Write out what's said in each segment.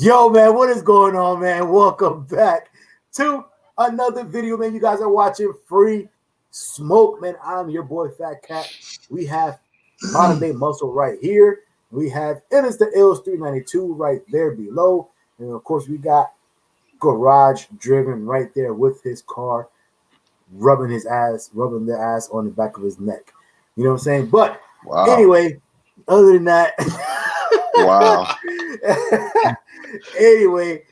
Yo, man, what is going on, man? Welcome back to another video, man. You guys are watching Free Smoke, man. I'm your boy, FaTKaT. We have Modern Day Muscle right here. We have Illest the Illest 392 right there below. And, of course, we got Garage Driven right there with his car, rubbing the ass on the back of his neck. You know what I'm saying? But anyway, other than that, wow. Anyway,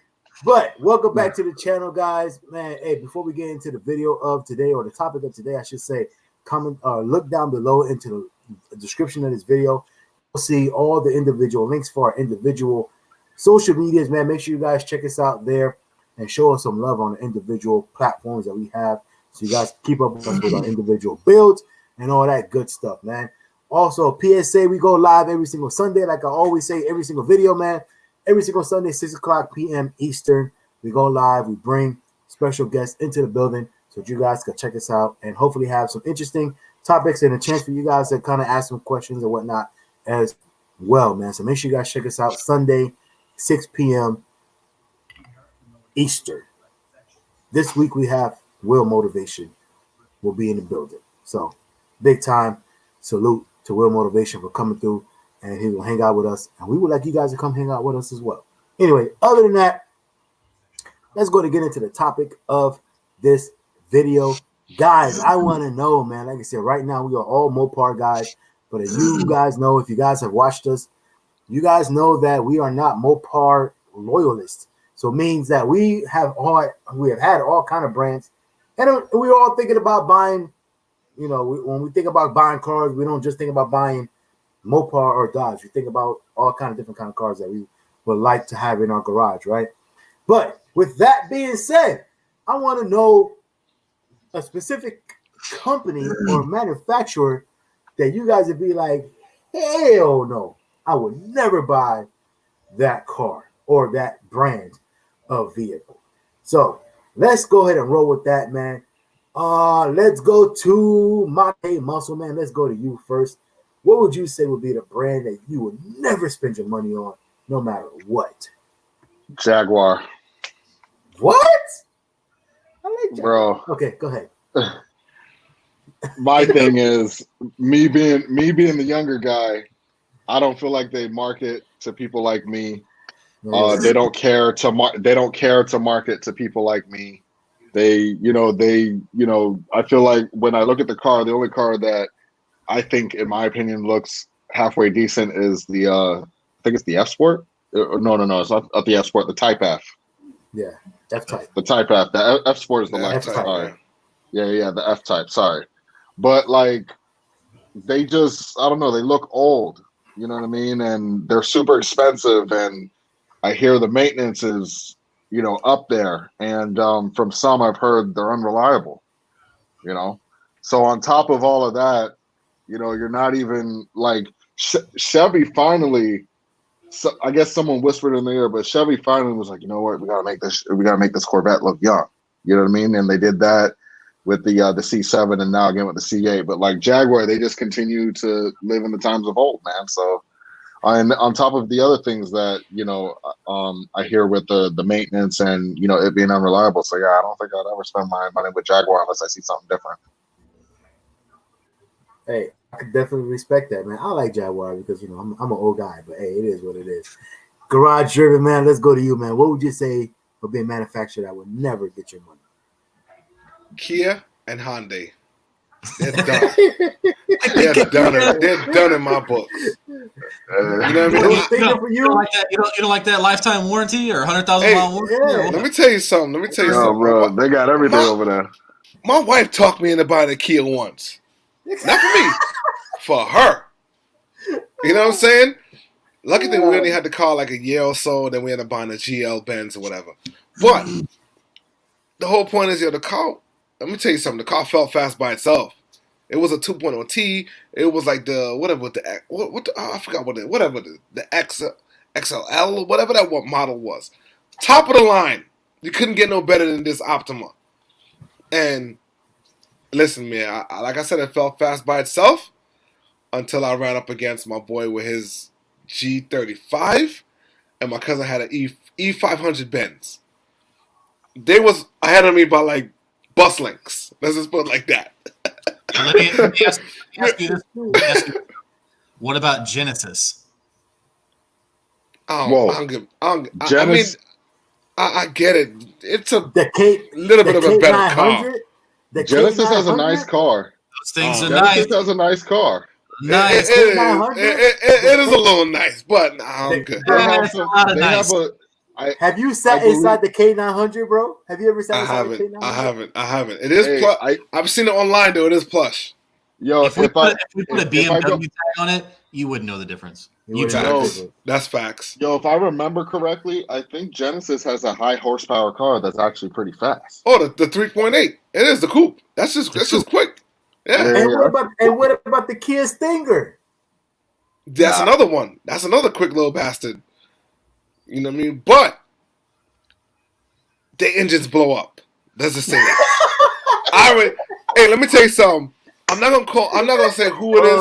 but welcome back to the channel, guys. Man, hey, before we get into the video of today, or the topic of today, I should say, comment look down below into the description of this video. You'll see all the individual links for our individual social medias, man. Make sure you guys check us out there and show us some love on the individual platforms that we have, so you guys keep up with us with our individual builds and all that good stuff, man. Also, PSA, we go live every single Sunday, like I always say, every single video, man. Every single Sunday, 6 o'clock p.m. Eastern, we go live. We bring special guests into the building so that you guys can check us out and hopefully have some interesting topics and a chance for you guys to kind of ask some questions and whatnot as well, man. So make sure you guys check us out Sunday, 6 p.m. Eastern. This week we have Will Motivation will be in the building. So big time salute to Will Motivation for coming through. And he will hang out with us, and we would like you guys to come hang out with us as well. Anyway, other than that, let's go to get into the topic of this video. Guys, I want to know, man, like I said, right now we are all Mopar guys, but as you guys know, if you guys have watched us, you guys know that we are not Mopar loyalists. So it means that we have had all kind of brands, and we're all thinking about buying, you know, when we think about buying cars, we don't just think about buying Mopar or Dodge. We think about all kind of different kind of cars that we would like to have in our garage, right? But with that being said, I want to know a specific company or manufacturer that you guys would be like, hell no, I would never buy that car or that brand of vehicle. So let's go ahead and roll with that, man. Let's go to my muscle, man. Let's go to you first. What would you say would be the brand that you would never spend your money on, no matter what? Jaguar. What? I like Jaguar. Bro. Okay, go ahead. My thing is, me being the younger guy, I don't feel like they market to people like me. They don't care to market to people like me. I feel like when I look at the car, the only car that I think, in my opinion, looks halfway decent is the I think it's the F Sport. No, it's not the F Sport. The Type F. Yeah, F Type. The Type F. The F Sport is the left type. Sorry. Yeah, the F Type. Sorry, but like they just, I don't know. They look old. You know what I mean? And they're super expensive. And I hear the maintenance is, up there. And from some, I've heard they're unreliable. So on top of all of that, you're not even like Chevy finally. So I guess someone whispered in the ear, but Chevy finally was like, you know what, we gotta make this Corvette look young. You know what I mean? And they did that with the C7 and now again with the C8. But like Jaguar, they just continue to live in the times of old, man. So and on top of the other things that I hear with the maintenance and it being unreliable. So yeah, I don't think I'd ever spend my money with Jaguar unless I see something different. Hey, I could definitely respect that, man. I like Jaguar because I'm an old guy, but hey, it is what it is. Garage Driven, man. Let's go to you, man. What would you say would be a manufacturer that would never get your money? Kia and Hyundai. They're done. They're done in my books. You know what I mean? You don't like that lifetime warranty or 100,000 mile warranty? Yeah. Let me tell you something. Bro, they got everything over there. My wife talked me into buying a Kia once. Not for me, for her. You know what I'm saying? Lucky thing we only had the car like a year or so, then we ended up buying a GL Benz or whatever. But the whole point is, the car, let me tell you something, the car felt fast by itself. It was a 2.0 T. It was like the XLL or whatever that model was. Top of the line. You couldn't get no better than this Optima. And listen, man, like I said, it felt fast by itself until I ran up against my boy with his G35, and my cousin had an E500 Benz. They was ahead of me by like bus lengths. Let's just put it like that. Let me ask you this. What about Genesis? Genesis. I get it. It's a little bit of a better car. Genesis has a nice car. Those things are Genesis nice. has a nice car. Nice. It is a little nice, but I'm good. Have you sat inside the K900, bro? Have you ever sat inside the K900? I haven't. It is plush. I've seen it online, though. It is plush. Yo, if we put a BMW tag on it, you wouldn't know the difference. That's facts. Yo, if I remember correctly, I think Genesis has a high horsepower car that's actually pretty fast. Oh, the 3.8. It is the coupe. That's just quick. Yeah. And what about the Kia Stinger? That's another one. That's another quick little bastard. You know what I mean? But the engines blow up. Let's just say that. Hey, let me tell you something. I'm not gonna say who it is,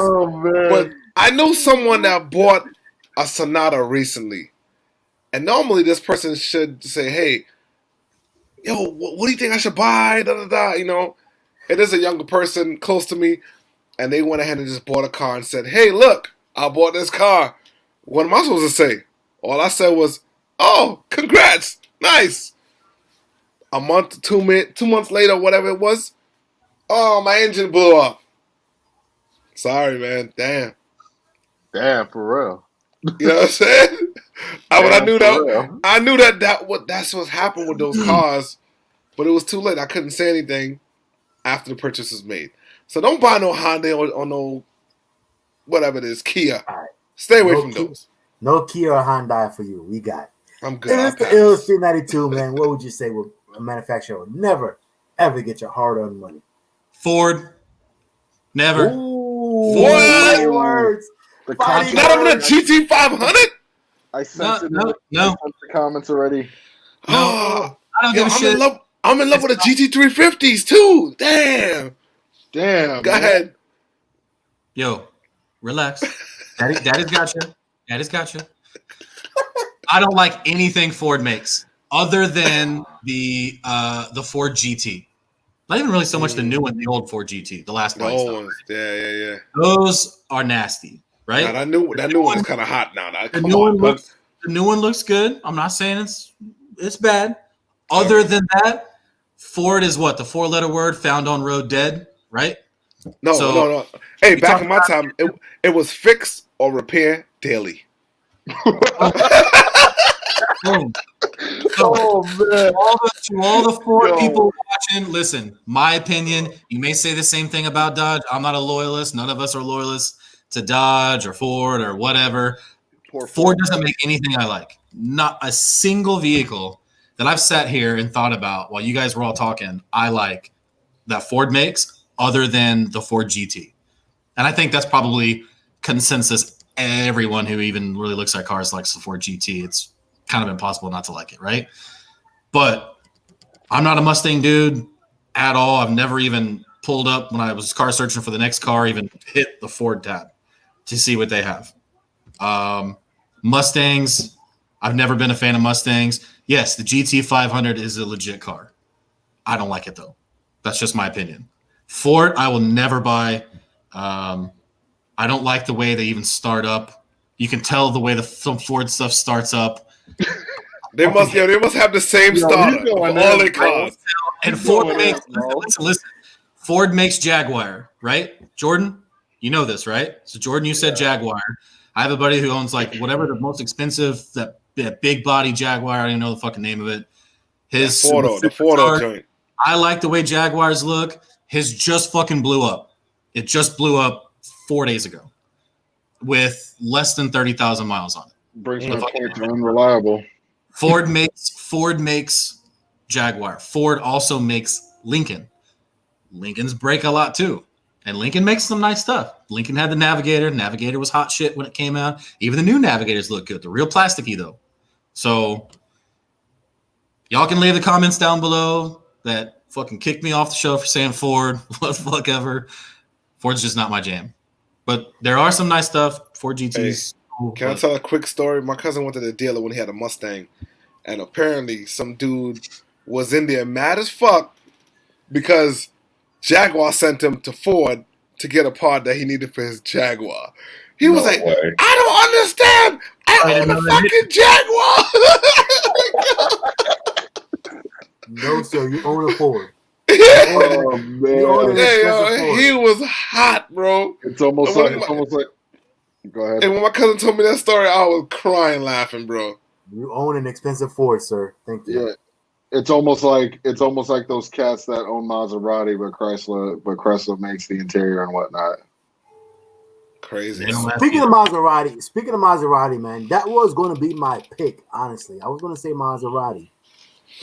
but I know someone that bought a Sonata recently. And normally this person should say, hey, yo, what do you think I should buy? Da, da, da. You know, it is a younger person close to me, and they went ahead and just bought a car and said, hey, look, I bought this car. What am I supposed to say? All I said was, oh, congrats, nice. A month, 2 months later, whatever it was, oh, my engine blew up. Sorry, man. Damn, for real. You know what I'm saying? I knew that's what happened with those cars, but it was too late. I couldn't say anything after the purchase was made. So don't buy no Honda or no whatever it is, Kia. Right. Stay away from those. No Kia or Hyundai for you. We got it. I'm good. It's the Illest 392, man. What would you say with a manufacturer will never, ever get your hard-earned money? Ford. Never. Ooh, what? Words. Not even a GT500? I sent no. the comments already. No, I don't give a shit. I'm in love with the GT350s too. Damn. Go ahead. Yo, relax. Daddy's got you. Daddy's got you. I don't like anything Ford makes other than the Ford GT. Not even really so much the new one, the old Ford GT, the last one. Yeah. Those are nasty, right? Now, that new one is kind of hot now. The new one looks good. I'm not saying it's bad. Other than that, Ford is what? The 4-letter word found on road dead, right? No. Hey, back in my time, it was fix or repair daily. Oh man! To all the Ford people watching, listen. My opinion. You may say the same thing about Dodge. I'm not a loyalist. None of us are loyalists to Dodge or Ford or whatever. Ford doesn't make anything I like. Not a single vehicle that I've sat here and thought about while you guys were all talking. I like that Ford makes, other than the Ford GT, and I think that's probably consensus. Everyone who even really looks at cars likes the Ford GT. It's kind of impossible not to like it, right? But I'm not a Mustang dude at all. I've never even pulled up when I was car searching for the next car, even hit the Ford tab to see what they have. Mustangs, I've never been a fan of Mustangs. Yes, the GT500 is a legit car. I don't like it, though. That's just my opinion. Ford, I will never buy. I don't like the way they even start up. You can tell the way some Ford stuff starts up. They must have the same starter for all their cars. And Ford makes listen. Ford makes Jaguar, right? Jordan, you know this, right? So Jordan, you said Jaguar. I have a buddy who owns like whatever the most expensive that big body Jaguar. I don't even know the fucking name of it. His the Ford joint. I like the way Jaguars look. His just fucking blew up. It just blew up 4 days ago with less than 30,000 miles on it. Brings my point to unreliable. Ford makes Jaguar. Ford also makes Lincoln. Lincoln's break a lot too. And Lincoln makes some nice stuff. Lincoln had the Navigator. Navigator was hot shit when it came out. Even the new Navigators look good. They're real plasticky though. So y'all can leave the comments down below that fucking kicked me off the show for saying Ford. What the fuck ever. Ford's just not my jam. But there are some nice stuff. Ford GTs. Hey, can I tell a quick story? My cousin went to the dealer when he had a Mustang, and apparently some dude was in there mad as fuck because Jaguar sent him to Ford to get a part that he needed for his Jaguar. He was like, way. I don't understand. I own a fucking Jaguar. No, sir, you own a Ford. Oh man, he was hot, bro. It's almost like. Go ahead. And when my cousin told me that story, I was crying, laughing, bro. You own an expensive Ford, sir. Thank you. Yeah, it's almost like those cats that own Maserati, but Chrysler makes the interior and whatnot. Crazy. Speaking of Maserati, man, that was going to be my pick. Honestly, I was going to say Maserati,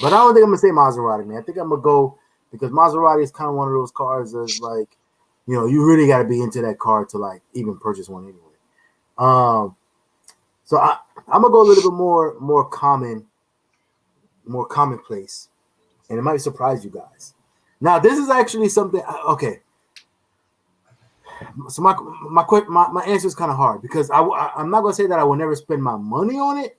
but I don't think I'm going to say Maserati, man. I think I'm going to go because Maserati is kind of one of those cars that's like, you know, you really got to be into that car to like even purchase one anyway. So I'm gonna go a little bit more commonplace, and it might surprise you guys. Now, this is actually something. Okay, so my answer is kind of hard because I'm not gonna say that I will never spend my money on it,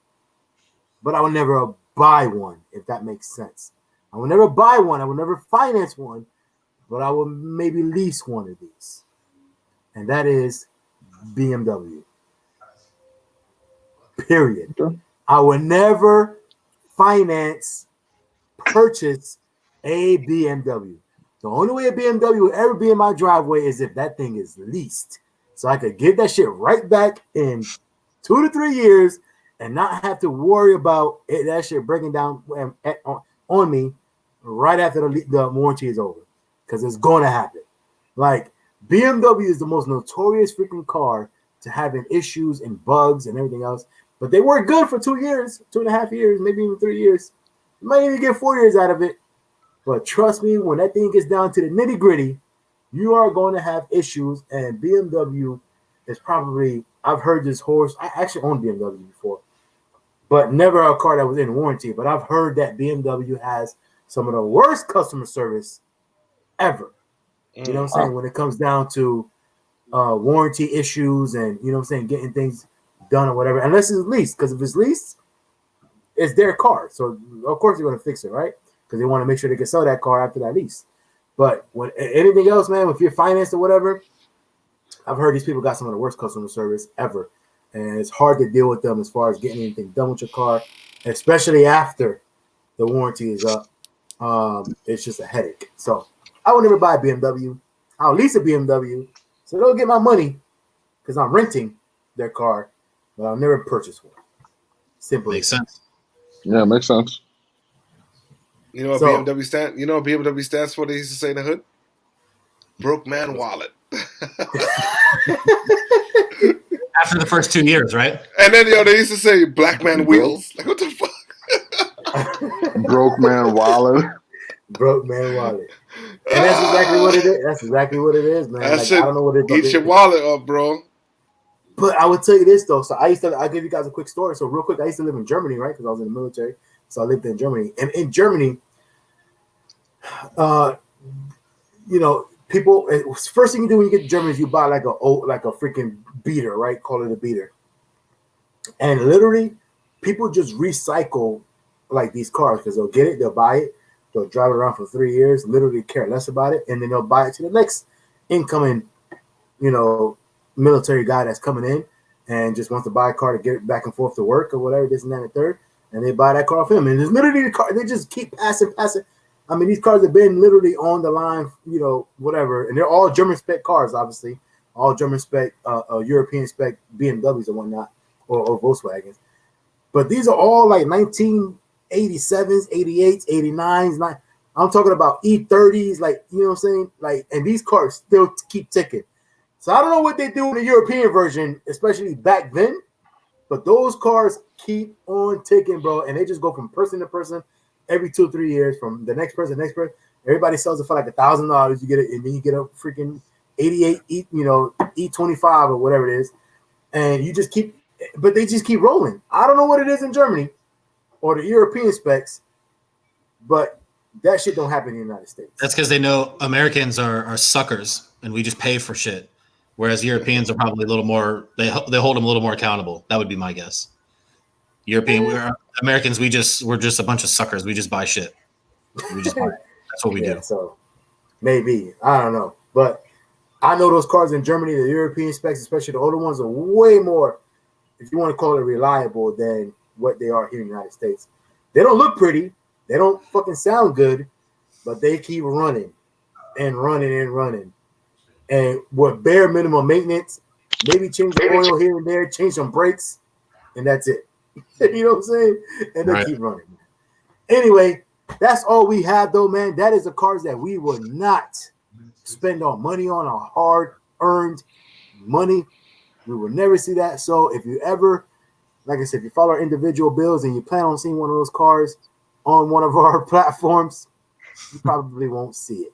but I will never buy one if that makes sense. I will never buy one. I will never finance one, but I will maybe lease one of these, and that is BMW. Period. I will never purchase a BMW. The only way a BMW will ever be in my driveway is if that thing is leased. So I could give that shit right back in 2 to 3 years and not have to worry about that shit breaking down on me right after the warranty is over. Because it's going to happen. Like, BMW is the most notorious freaking car to having issues and bugs and everything else. But they work good for 2 years, 2.5 years, maybe even 3 years. You might even get 4 years out of it. But trust me, when that thing gets down to the nitty gritty, you are going to have issues. And BMW is probably, I've heard this horse. I actually owned BMW before, but never a car that was in warranty. But I've heard that BMW has some of the worst customer service ever. You know what I'm saying? When it comes down to warranty issues and, you know what I'm saying, getting things done or whatever, unless it's leased. Because if it's leased, it's their car. So, of course, they're going to fix it, right? Because they want to make sure they can sell that car after that lease. But when anything else, man, if you're financed or whatever, I've heard these people got some of the worst customer service ever. And it's hard to deal with them as far as getting anything done with your car, especially after the warranty is up. It's just a headache. So I will never buy a BMW. I'll lease a BMW. So they'll get my money because I'm renting their car, but I'll never purchase one. Simply makes sense. Yeah, makes sense. You know what BMW stands? You know what BMW stands for? They used to say in the hood, "Broke man wallet." After the first 2 years, right? And then they used to say "black man wheels." Like what the fuck? Broke man wallet. Broke man wallet. And that's exactly what it is. That's exactly what it is, man. Like, I don't know what it is. Eat your wallet up, bro. But I would tell you this though. So I'll give you guys a quick story. So real quick, I used to live in Germany, right? Because I was in the military. So I lived in Germany. And in Germany, you know, people first thing you do when you get to Germany is you buy like a freaking beater, right? Call it a beater. And literally, people just recycle like these cars because they'll get it, they'll buy it, they'll drive it around for 3 years, literally care less about it, and then they'll buy it to the next incoming, you know, military guy that's coming in and just wants to buy a car to get it back and forth to work or whatever, this and that and third, and they buy that car off him. And it's literally the car, they just keep passing. I mean, these cars have been literally on the line, you know, whatever, and they're all German spec cars, obviously, all German spec, European spec BMWs and whatnot, or Volkswagens. But these are all like 1987s, 88s, 89s. I'm talking about E30s, like, you know what I'm saying? Like, and these cars still keep ticking. So I don't know what they do in the European version, especially back then, but those cars keep on ticking, bro. And they just go from person to person every 2 or 3 years, from the next person. Everybody sells it for like $1,000. You get it, and then you get a freaking 88, E25 or whatever it is, and you just keep. But they just keep rolling. I don't know what it is in Germany or the European specs, but that shit don't happen in the United States. That's because they know Americans are suckers and we just pay for shit, whereas Europeans are probably a little more. They hold them a little more accountable. That would be my guess. Americans, we're just a bunch of suckers. We just buy shit. We just buy it. That's what we do. So maybe, I don't know, but I know those cars in Germany, the European specs, especially the older ones, are way more, if you want to call it reliable, than what they are here in the United States. They don't look pretty. They don't fucking sound good, but they keep running and running and running. And with bare minimum maintenance, maybe change the oil here and there, change some brakes, and that's it. You know what I'm saying? And they keep running. Anyway, that's all we have, though, man. That is the cars that we will not spend our money on, our hard-earned money. We will never see that. So if you ever, like I said, if you follow our individual bills and you plan on seeing one of those cars on one of our platforms, you probably won't see it.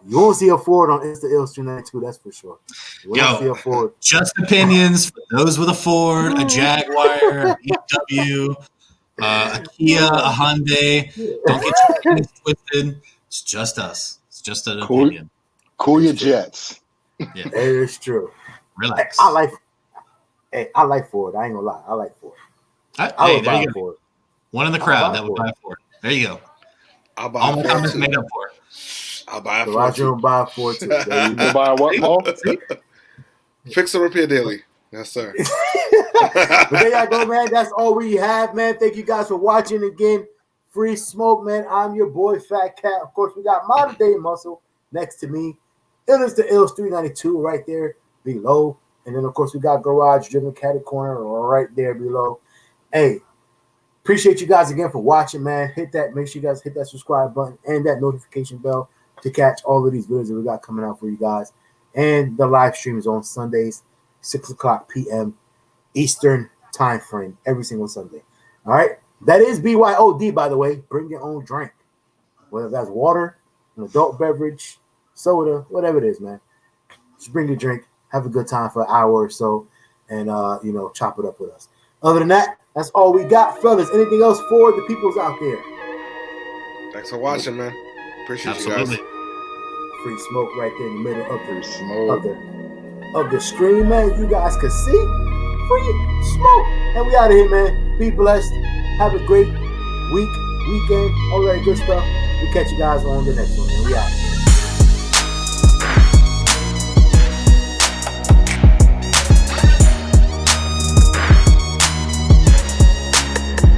You won't see a Ford on Insta Illest 392, that's for sure. You won't see a Ford. Just opinions for those with a Ford, a Jaguar, a BMW, a Kia, a Hyundai. Don't get your opinions twisted. It's just us. It's just an opinion. Cool your jets. Yeah, it is true. Relax. I like Ford. I ain't gonna lie. I like Ford. I would buy a Ford. One in the crowd that would buy a Ford. There you go. I'll buy all a my comments made up for it. I'll buy a Ford. Roger will buy a Ford too. You buy a what, Paul? Fix and repair daily. Yes, sir. But there y'all go, man. That's all we have, man. Thank you guys for watching again. Free smoke, man. I'm your boy, FaTKaT. Of course, we got Modern Day Muscle next to me. Illest the Illest 392 right there below. And then, of course, we got Garage Driven Caddy Corner right there below. Hey, appreciate you guys again for watching, man. Hit that. Make sure you guys hit that subscribe button and that notification bell to catch all of these videos that we got coming out for you guys. And the live stream is on Sundays, 6 o'clock p.m. Eastern time frame, every single Sunday. All right? That is BYOD, by the way. Bring your own drink. Whether that's water, an adult beverage, soda, whatever it is, man. Just bring your drink. Have a good time for an hour or so and, chop it up with us. Other than that, that's all we got, fellas. Anything else for the peoples out there? Thanks for watching, man. Appreciate you guys. Free smoke right there in the middle of the screen, man. You guys can see free smoke. And we out of here, man. Be blessed. Have a great weekend, all that good stuff. We'll catch you guys on the next one. And we out.